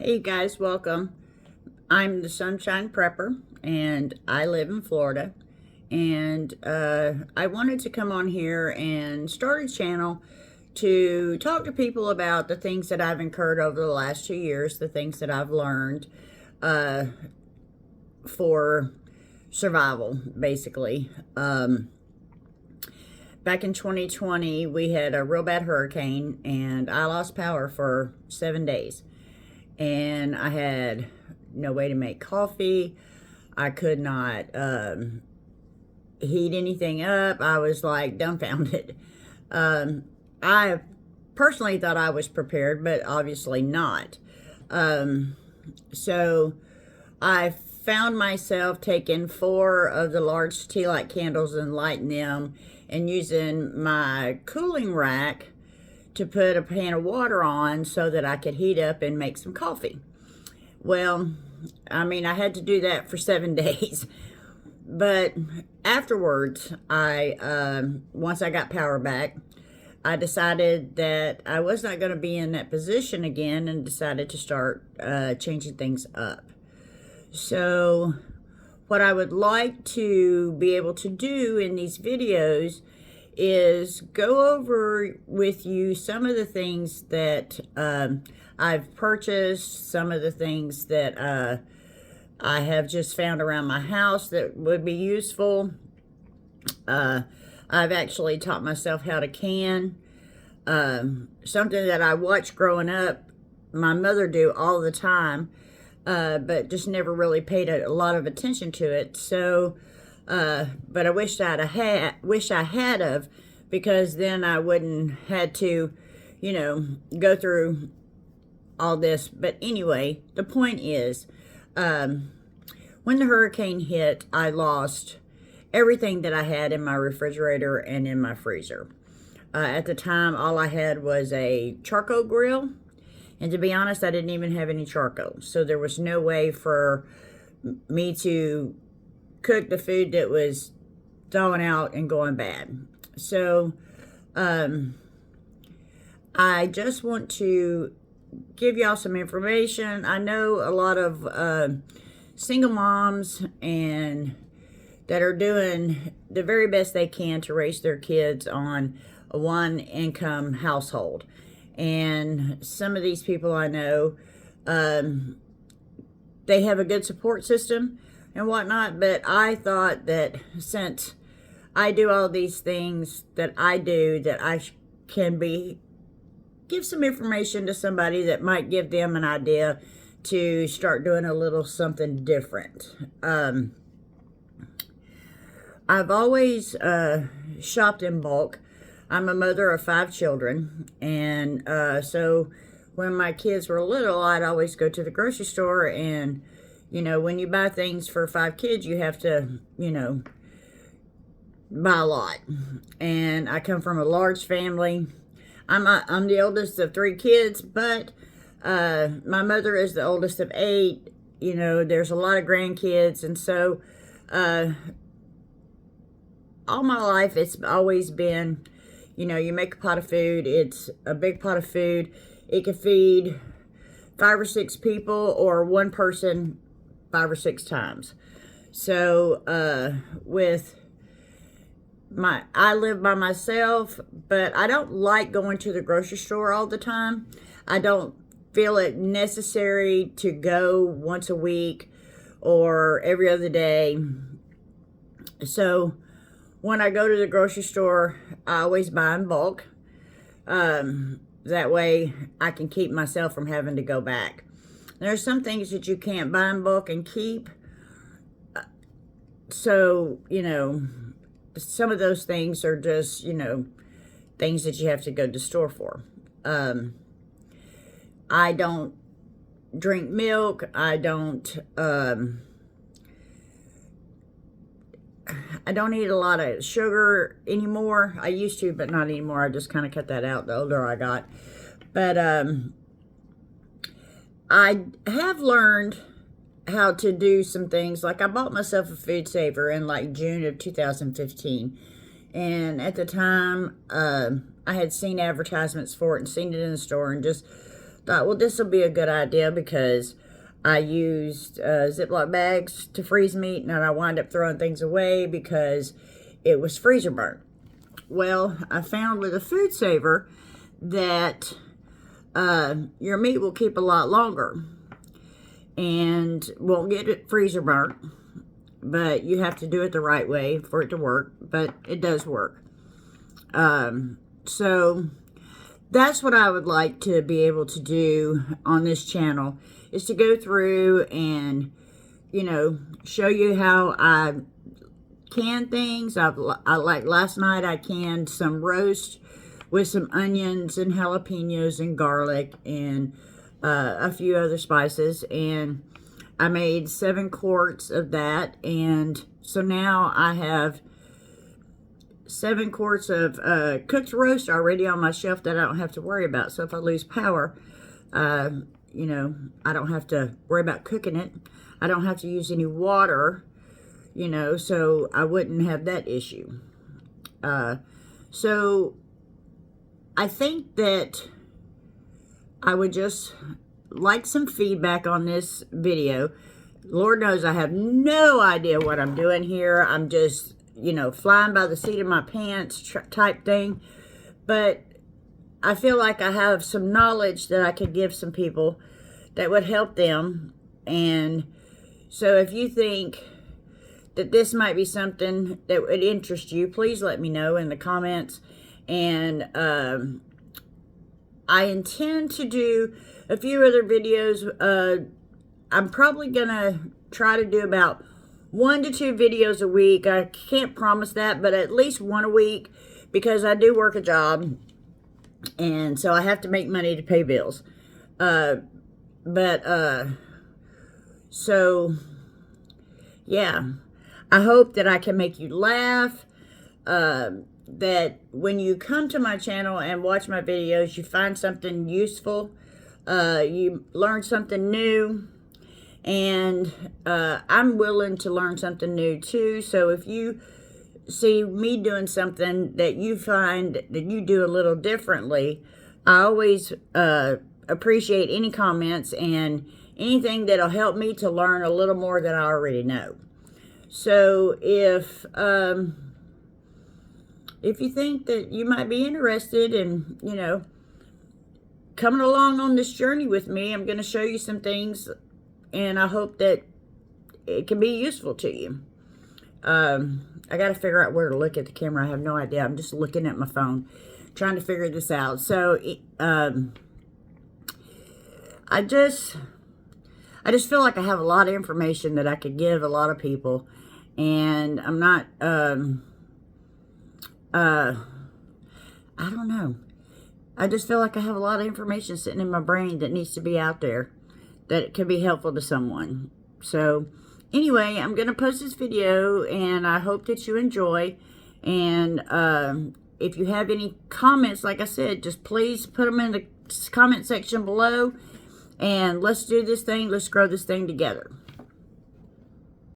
Hey guys, welcome. I'm the Sunshine Prepper and I live in Florida. And I wanted to come on here and start a channel to talk to people about the things that I've incurred over the last 2 years, the things that I've learned for survival, basically. Back in 2020, we had a real bad hurricane and I lost power for 7 days. And I had no way to make coffee. I could not heat anything up. I was like dumbfounded. I personally thought I was prepared, but obviously not. So I found myself taking 4 of the large tea light candles and lighting them and using my cooling rack to put a pan of water on so that I could heat up and make some coffee. Well, I mean, I had to do that for 7 days. But afterwards, once I got power back, I decided that I was not going to be in that position again and decided to start changing things up. So what I would like to be able to do in these videos is go over with you some of the things that I've purchased, some of the things that I have just found around my house that would be useful. I've actually taught myself how to can. Something that I watched growing up my mother do all the time, but just never really paid a lot of attention to it. So but I wish I had of, because then I wouldn't had to, go through all this. But anyway, the point is, when the hurricane hit, I lost everything that I had in my refrigerator and in my freezer. At the time, all I had was a charcoal grill. And to be honest, I didn't even have any charcoal. So there was no way for me to cook the food that was thawing out and going bad. So I just want to give y'all some information. I know a lot of single moms and that are doing the very best they can to raise their kids on a one-income household. And some of these people I know, they have a good support system and whatnot, but I thought that since I do all these things that I do, that I can give some information to somebody that might give them an idea to start doing a little something different. I've always shopped in bulk. I'm a mother of 5 children, and so when my kids were little, I'd always go to the grocery store, and when you buy things for 5 kids, you have to, buy a lot. And I come from a large family. I'm the oldest of 3 kids, but my mother is the oldest of 8. There's a lot of grandkids, and so all my life it's always been, you make a pot of food. It's a big pot of food. It can feed 5 or 6 people or one person 5 or 6 times. So I live by myself, but I don't like going to the grocery store all the time. I don't feel it necessary to go once a week or every other day. So when I go to the grocery store, I always buy in bulk. That way I can keep myself from having to go back. There's some things that you can't buy in bulk and keep. So, some of those things are just, things that you have to go to the store for. I don't drink milk. I don't eat a lot of sugar anymore. I used to, but not anymore. I just kind of cut that out the older I got. But I have learned how to do some things. Like I bought myself a food saver in like June of 2015. And at the time, I had seen advertisements for it and seen it in the store and just thought, well, this will be a good idea because I used Ziploc bags to freeze meat, and I wound up throwing things away because it was freezer burnt. Well, I found with a food saver that your meat will keep a lot longer and won't get it freezer burnt, but you have to do it the right way for it to work, but it does work. So that's what I would like to be able to do on this channel, is to go through and, you know, show you how I can things. I like last night I canned some roast with some onions and jalapenos and garlic and a few other spices, and I made 7 quarts of that, and so now I have 7 quarts of cooked roast already on my shelf that I don't have to worry about. So if I lose power, you know, I don't have to worry about cooking it. I don't have to use any water, you know, so I wouldn't have that issue. So I think that I would just like some feedback on this video. Lord knows I have no idea what I'm doing here. I'm just, you know, flying by the seat of my pants type thing. But I feel like I have some knowledge that I could give some people that would help them. And so if you think that this might be something that would interest you, please let me know in the comments. And I intend to do a few other videos. I'm probably gonna try to do about 1 to 2 videos a week. I can't promise that, but at least 1 a week, because I do work a job, and so I have to make money to pay bills. So yeah, I hope that I can make you laugh, that when you come to my channel and watch my videos, you find something useful, you learn something new, and I'm willing to learn something new too. So if you see me doing something that you find that you do a little differently, I always appreciate any comments and anything that'll help me to learn a little more than I already know. So if you think that you might be interested in, you know, coming along on this journey with me, I'm going to show you some things, and I hope that it can be useful to you. I got to figure out where to look at the camera. I have no idea. I'm just looking at my phone, trying to figure this out. So, I just feel like I have a lot of information that I could give a lot of people, and I'm not, I don't know. I just feel like I have a lot of information sitting in my brain that needs to be out there, that it could be helpful to someone. So anyway, I'm going to post this video, and I hope that you enjoy. And if you have any comments, like I said, just please put them in the comment section below, and let's do this thing. Let's grow this thing together.